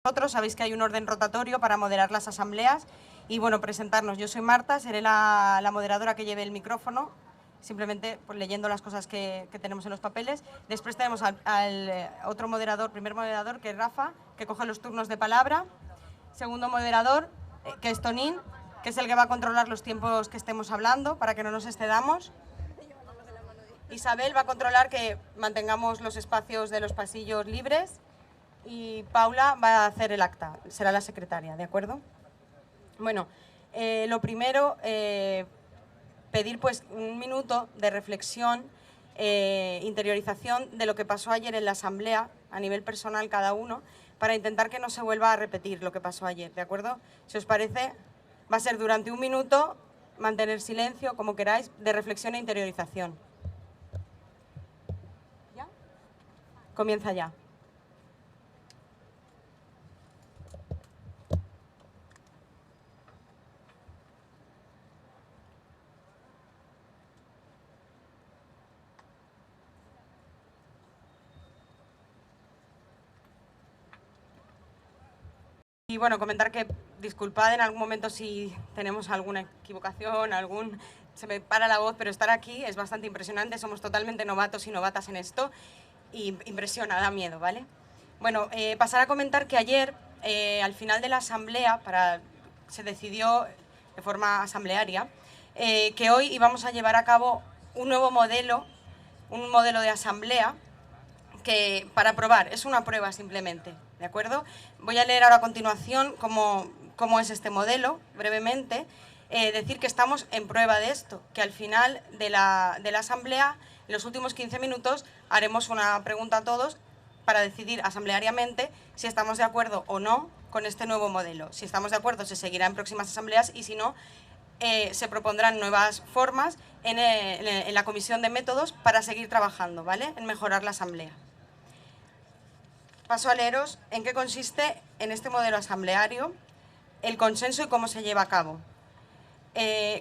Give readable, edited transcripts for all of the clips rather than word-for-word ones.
Vosotros sabéis que hay un orden rotatorio para moderar las asambleas y, bueno, presentarnos. Yo soy Marta, seré la moderadora que lleve el micrófono, simplemente pues, leyendo las cosas que tenemos en los papeles. Después tenemos al otro moderador, primer moderador, que es Rafa, que coge los turnos de palabra. Segundo moderador, que es Tonín, que es el que va a controlar los tiempos que estemos hablando para que no nos excedamos. Isabel va a controlar que mantengamos los espacios de los pasillos libres. Y Paula va a hacer el acta, será la secretaria, ¿de acuerdo? Bueno, lo primero, pedir pues un minuto de reflexión, interiorización de lo que pasó ayer en la asamblea, a nivel personal cada uno, para intentar que no se vuelva a repetir lo que pasó ayer, ¿de acuerdo? Si os parece, va a ser durante un minuto, mantener silencio, como queráis, de reflexión e interiorización. ¿Ya? Comienza ya. Y bueno, comentar que disculpad en algún momento si tenemos alguna equivocación, se me para la voz, pero estar aquí es bastante impresionante, somos totalmente novatos y novatas en esto y impresiona, da miedo, ¿vale? Bueno, pasar a comentar que ayer, al final de la asamblea, se decidió de forma asamblearia, que hoy íbamos a llevar a cabo un nuevo modelo, un modelo de asamblea, que para probar, es una prueba simplemente, ¿de acuerdo? Voy a leer ahora a continuación cómo es este modelo, brevemente. Decir que estamos en prueba de esto, que al final de la asamblea, en los últimos 15 minutos, haremos una pregunta a todos para decidir asambleariamente si estamos de acuerdo o no con este nuevo modelo. Si estamos de acuerdo, se seguirá en próximas asambleas y si no, se propondrán nuevas formas en la comisión de métodos para seguir trabajando, ¿vale? En mejorar la asamblea. Paso a leeros en qué consiste en este modelo asambleario el consenso y cómo se lleva a cabo.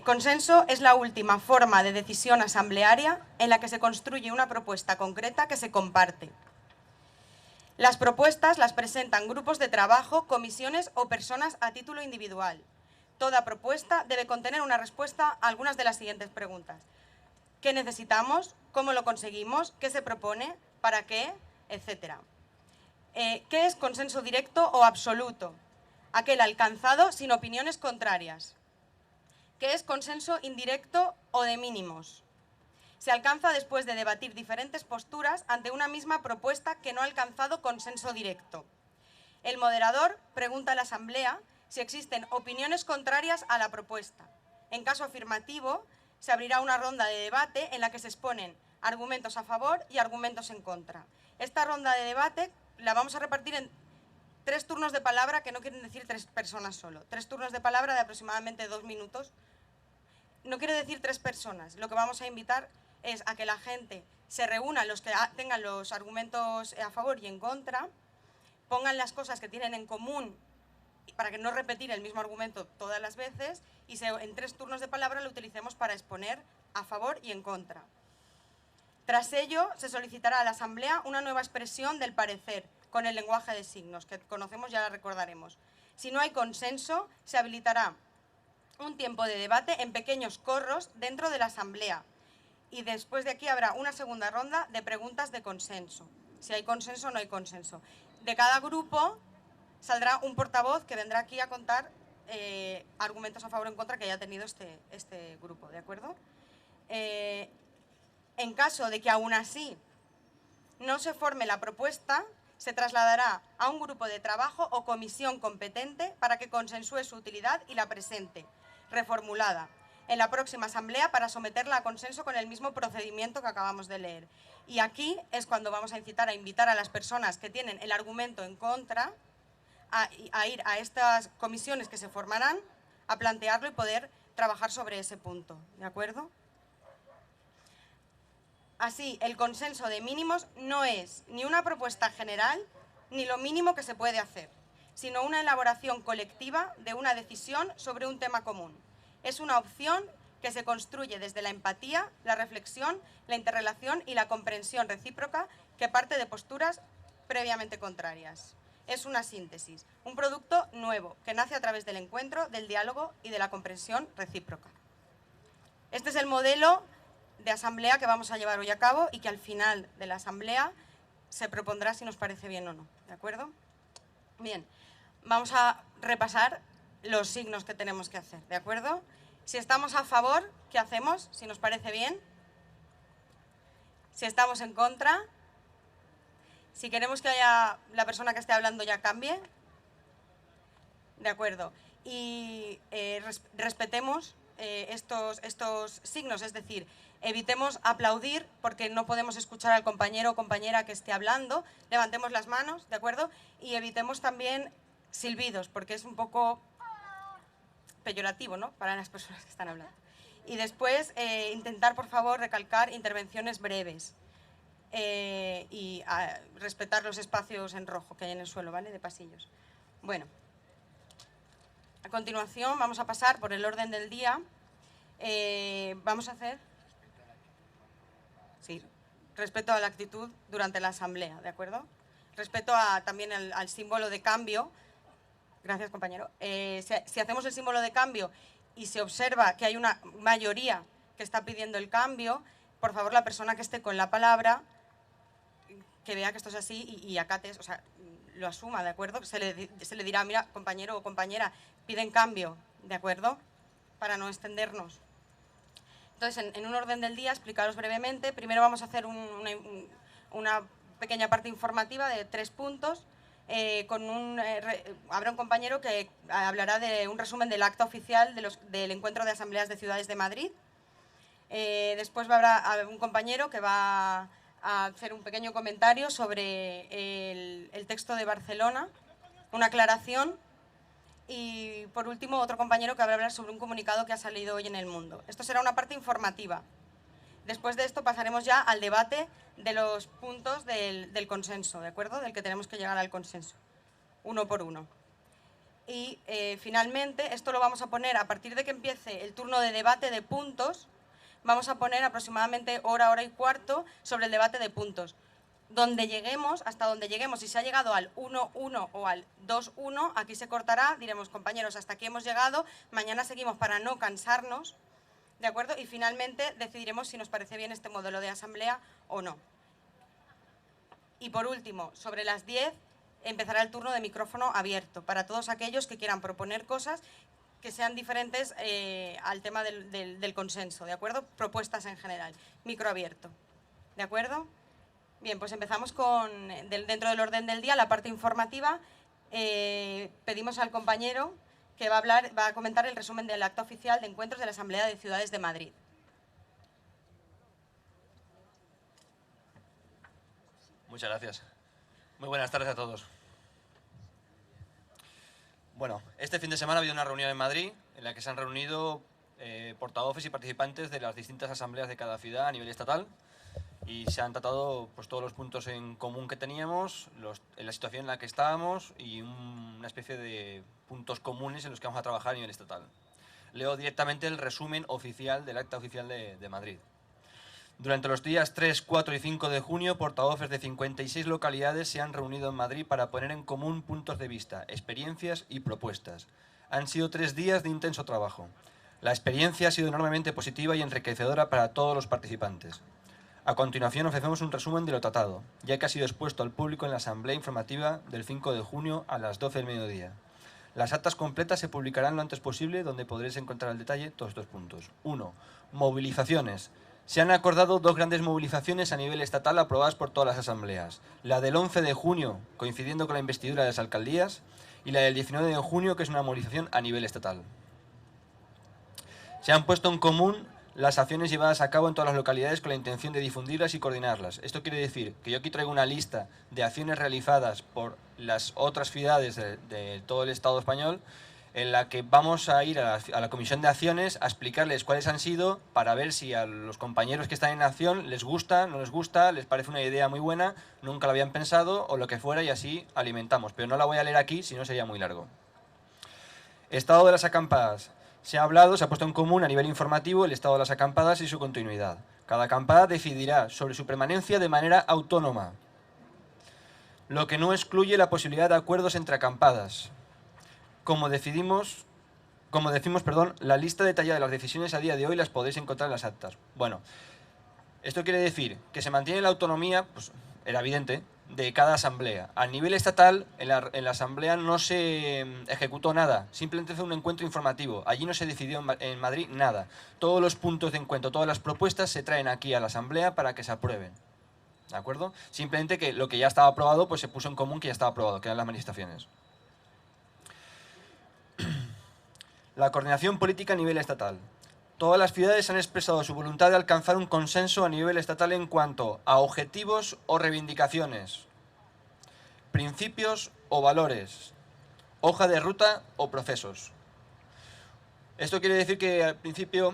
Consenso es la última forma de decisión asamblearia en la que se construye una propuesta concreta que se comparte. Las propuestas las presentan grupos de trabajo, comisiones o personas a título individual. Toda propuesta debe contener una respuesta a algunas de las siguientes preguntas. ¿Qué necesitamos? ¿Cómo lo conseguimos? ¿Qué se propone? ¿Para qué? Etcétera. ¿Qué es consenso directo o absoluto? Aquel alcanzado sin opiniones contrarias. ¿Qué es consenso indirecto o de mínimos? Se alcanza después de debatir diferentes posturas ante una misma propuesta que no ha alcanzado consenso directo. El moderador pregunta a la asamblea si existen opiniones contrarias a la propuesta. En caso afirmativo, se abrirá una ronda de debate en la que se exponen argumentos a favor y argumentos en contra. Esta ronda de debate la vamos a repartir en 3 turnos de palabra, que no quieren decir 3 personas solo. 3 turnos de palabra de aproximadamente 2 minutos. No quiere decir 3 personas. Lo que vamos a invitar es a que la gente se reúna, los que tengan los argumentos a favor y en contra, pongan las cosas que tienen en común para que no repetir el mismo argumento todas las veces y en 3 turnos de palabra lo utilicemos para exponer a favor y en contra. Tras ello, se solicitará a la asamblea una nueva expresión del parecer con el lenguaje de signos, que conocemos, ya la recordaremos. Si no hay consenso, se habilitará un tiempo de debate en pequeños corros dentro de la asamblea. Y después de aquí habrá una segunda ronda de preguntas de consenso. Si hay consenso o no hay consenso. De cada grupo saldrá un portavoz que vendrá aquí a contar argumentos a favor o en contra que haya tenido este grupo, ¿de acuerdo? En caso de que aún así no se forme la propuesta, se trasladará a un grupo de trabajo o comisión competente para que consensúe su utilidad y la presente, reformulada, en la próxima asamblea para someterla a consenso con el mismo procedimiento que acabamos de leer. Y aquí es cuando vamos a invitar a las personas que tienen el argumento en contra a ir a estas comisiones que se formarán, a plantearlo y poder trabajar sobre ese punto, ¿de acuerdo? Así, el consenso de mínimos no es ni una propuesta general ni lo mínimo que se puede hacer, sino una elaboración colectiva de una decisión sobre un tema común. Es una opción que se construye desde la empatía, la reflexión, la interrelación y la comprensión recíproca que parte de posturas previamente contrarias. es una síntesis, un producto nuevo que nace a través del encuentro, del diálogo y de la comprensión recíproca. Este es el modelo de asamblea que vamos a llevar hoy a cabo y que al final de la asamblea se propondrá si nos parece bien o no, ¿de acuerdo? Bien, vamos a repasar los signos que tenemos que hacer, ¿de acuerdo? Si estamos a favor, ¿qué hacemos? Si nos parece bien. Si estamos en contra. Si queremos que la persona que esté hablando ya cambie. De acuerdo. Y respetemos estos signos, es decir, evitemos aplaudir porque no podemos escuchar al compañero o compañera que esté hablando, levantemos las manos, ¿de acuerdo? Y evitemos también silbidos porque es un poco peyorativo, ¿no?, para las personas que están hablando. Y después intentar, por favor, recalcar intervenciones breves y respetar los espacios en rojo que hay en el suelo, ¿vale?, de pasillos. Bueno. A continuación vamos a pasar por el orden del día. Vamos a hacer respeto a la actitud durante la asamblea, ¿de acuerdo? Respeto también al símbolo de cambio. Gracias, compañero. Si hacemos el símbolo de cambio y se observa que hay una mayoría que está pidiendo el cambio, por favor, la persona que esté con la palabra, que vea que esto es así y acates, o sea, lo asuma, ¿de acuerdo? Se le dirá, mira, compañero o compañera, piden cambio, ¿de acuerdo? Para no extendernos. Entonces, en un orden del día, explicaros brevemente. Primero vamos a hacer una pequeña parte informativa de 3 puntos. Habrá un compañero que hablará de un resumen del acta oficial del Encuentro de Asambleas de Ciudades de Madrid. Después habrá un compañero que va a hacer un pequeño comentario sobre el texto de Barcelona, una aclaración, y por último otro compañero que va a hablar sobre un comunicado que ha salido hoy en El Mundo. Esto será una parte informativa. Después de esto pasaremos ya al debate de los puntos del consenso, ¿de acuerdo?, del que tenemos que llegar al consenso, uno por uno. Y finalmente, esto lo vamos a poner a partir de que empiece el turno de debate de puntos. Vamos a poner aproximadamente hora y cuarto sobre el debate de puntos. Donde lleguemos, hasta donde lleguemos, si se ha llegado al 1-1 o al 2-1, aquí se cortará, diremos, compañeros, hasta aquí hemos llegado, mañana seguimos para no cansarnos, ¿de acuerdo? Y finalmente decidiremos si nos parece bien este modelo de asamblea o no. Y por último, sobre las 10 empezará el turno de micrófono abierto para todos aquellos que quieran proponer cosas que sean diferentes al tema del consenso, ¿de acuerdo? Propuestas en general, micro abierto, ¿de acuerdo? Bien, pues empezamos dentro del orden del día, la parte informativa. Pedimos al compañero que va a comentar el resumen del acta oficial de encuentros de la Asamblea de Ciudades de Madrid. Muchas gracias. Muy buenas tardes a todos. Bueno, este fin de semana ha habido una reunión en Madrid en la que se han reunido portavoces y participantes de las distintas asambleas de cada ciudad a nivel estatal y se han tratado pues, todos los puntos en común que teníamos, la situación en la que estábamos y una especie de puntos comunes en los que vamos a trabajar a nivel estatal. Leo directamente el resumen oficial del acta oficial de Madrid. Durante los días 3, 4 y 5 de junio, portavoces de 56 localidades se han reunido en Madrid para poner en común puntos de vista, experiencias y propuestas. Han sido 3 días de intenso trabajo. La experiencia ha sido enormemente positiva y enriquecedora para todos los participantes. A continuación ofrecemos un resumen de lo tratado, ya que ha sido expuesto al público en la asamblea informativa del 5 de junio a las 12 del mediodía. Las actas completas se publicarán lo antes posible, donde podréis encontrar al detalle todos estos puntos. 1. Movilizaciones. Se han acordado 2 grandes movilizaciones a nivel estatal aprobadas por todas las asambleas. La del 11 de junio, coincidiendo con la investidura de las alcaldías, y la del 19 de junio, que es una movilización a nivel estatal. Se han puesto en común las acciones llevadas a cabo en todas las localidades con la intención de difundirlas y coordinarlas. Esto quiere decir que yo aquí traigo una lista de acciones realizadas por las otras ciudades de todo el Estado español, en la que vamos a ir a la Comisión de Acciones a explicarles cuáles han sido, para ver si a los compañeros que están en acción les gusta, no les gusta, les parece una idea muy buena, nunca lo habían pensado o lo que fuera, y así alimentamos. Pero no la voy a leer aquí, si no sería muy largo. Estado de las acampadas. Se ha hablado, se ha puesto en común a nivel informativo el estado de las acampadas y su continuidad. Cada acampada decidirá sobre su permanencia de manera autónoma. lo que no excluye la posibilidad de acuerdos entre acampadas. Como decimos, la lista detallada de las decisiones a día de hoy las podéis encontrar en las actas. Bueno, esto quiere decir que se mantiene la autonomía, pues era evidente, de cada asamblea. A nivel estatal, en la asamblea no se ejecutó nada, simplemente fue un encuentro informativo. Allí no se decidió en Madrid nada. Todos los puntos de encuentro, todas las propuestas se traen aquí a la asamblea para que se aprueben. ¿De acuerdo? Simplemente que lo que ya estaba aprobado, pues se puso en común que ya estaba aprobado, que eran las manifestaciones. La coordinación política a nivel estatal. Todas las ciudades han expresado su voluntad de alcanzar un consenso a nivel estatal en cuanto a objetivos o reivindicaciones, principios o valores, hoja de ruta o procesos. Esto quiere decir que al principio,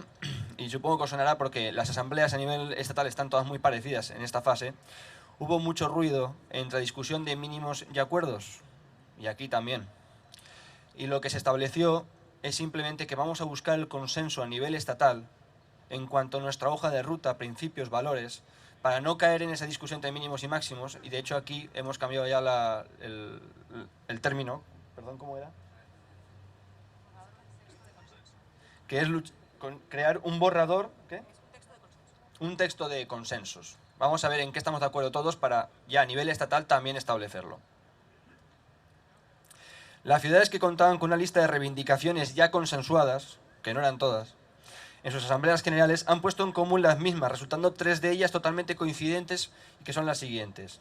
y supongo que os sonará porque las asambleas a nivel estatal están todas muy parecidas en esta fase, hubo mucho ruido entre discusión de mínimos y acuerdos, y aquí también. Y lo que se estableció es simplemente que vamos a buscar el consenso a nivel estatal en cuanto a nuestra hoja de ruta, principios, valores, para no caer en esa discusión de mínimos y máximos, y de hecho aquí hemos cambiado ya el término, perdón, ¿cómo era? Que es crear un borrador, ¿qué? Un texto de consensos. Vamos a ver en qué estamos de acuerdo todos para ya a nivel estatal también establecerlo. Las ciudades que contaban con una lista de reivindicaciones ya consensuadas, que no eran todas, en sus asambleas generales han puesto en común las mismas, resultando 3 de ellas totalmente coincidentes, que son las siguientes: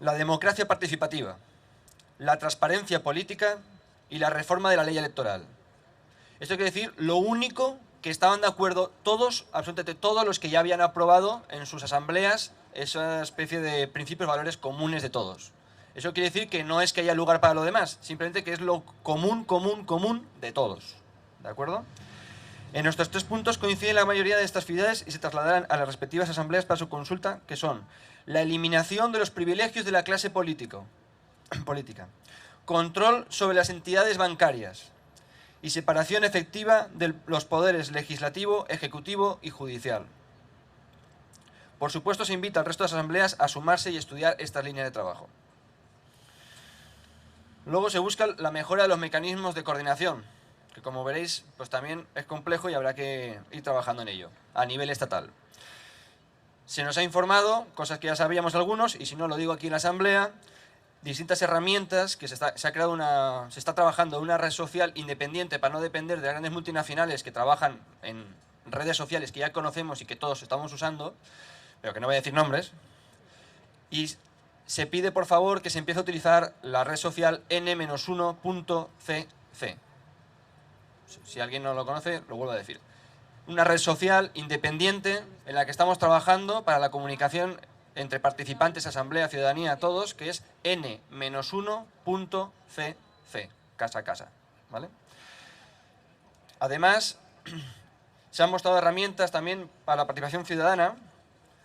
la democracia participativa, la transparencia política y la reforma de la ley electoral. Esto quiere decir lo único que estaban de acuerdo todos, absolutamente todos los que ya habían aprobado en sus asambleas esa especie de principios, valores comunes de todos. Eso quiere decir que no es que haya lugar para lo demás, simplemente que es lo común de todos. ¿De acuerdo? En nuestros 3 puntos coinciden la mayoría de estas ciudades y se trasladarán a las respectivas asambleas para su consulta, que son la eliminación de los privilegios de la clase política, control sobre las entidades bancarias y separación efectiva de los poderes legislativo, ejecutivo y judicial. Por supuesto, se invita al resto de las asambleas a sumarse y estudiar estas líneas de trabajo. Luego se busca la mejora de los mecanismos de coordinación, que como veréis, pues también es complejo y habrá que ir trabajando en ello, a nivel estatal. Se nos ha informado, cosas que ya sabíamos algunos, y si no lo digo aquí en la asamblea, distintas herramientas, que se está trabajando una red social independiente para no depender de las grandes multinacionales que trabajan en redes sociales que ya conocemos y que todos estamos usando, pero que no voy a decir nombres, y se pide por favor que se empiece a utilizar la red social n-1.cc. Si alguien no lo conoce, lo vuelvo a decir. Una red social independiente en la que estamos trabajando para la comunicación entre participantes, asamblea, ciudadanía, todos, que es n-1.cc, casa a casa, ¿vale? Además, se han mostrado herramientas también para la participación ciudadana.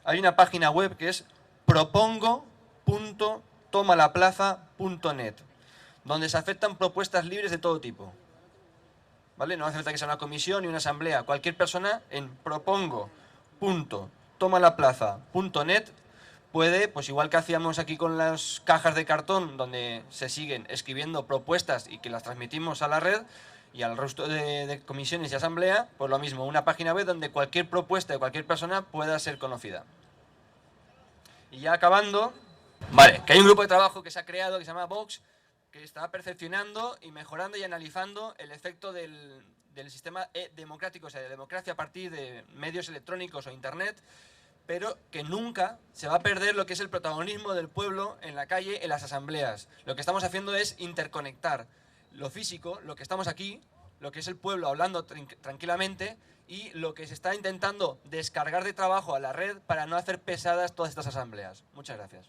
Hay una página web que es propongo.tomalaplaza.net, donde se aceptan propuestas libres de todo tipo. ¿Vale? No hace falta que sea una comisión ni una asamblea. Cualquier persona en propongo.tomalaplaza.net puede, pues igual que hacíamos aquí con las cajas de cartón, donde se siguen escribiendo propuestas y que las transmitimos a la red y al resto de comisiones y asamblea, pues lo mismo, una página web donde cualquier propuesta de cualquier persona pueda ser conocida. Y ya acabando, vale, que hay un grupo de trabajo que se ha creado que se llama Vox, que está perfeccionando y mejorando y analizando el efecto del sistema democrático, o sea, de democracia a partir de medios electrónicos o internet, pero que nunca se va a perder lo que es el protagonismo del pueblo en la calle, en las asambleas. Lo que estamos haciendo es interconectar lo físico, lo que estamos aquí, lo que es el pueblo hablando tranquilamente, y lo que se está intentando descargar de trabajo a la red para no hacer pesadas todas estas asambleas. Muchas gracias.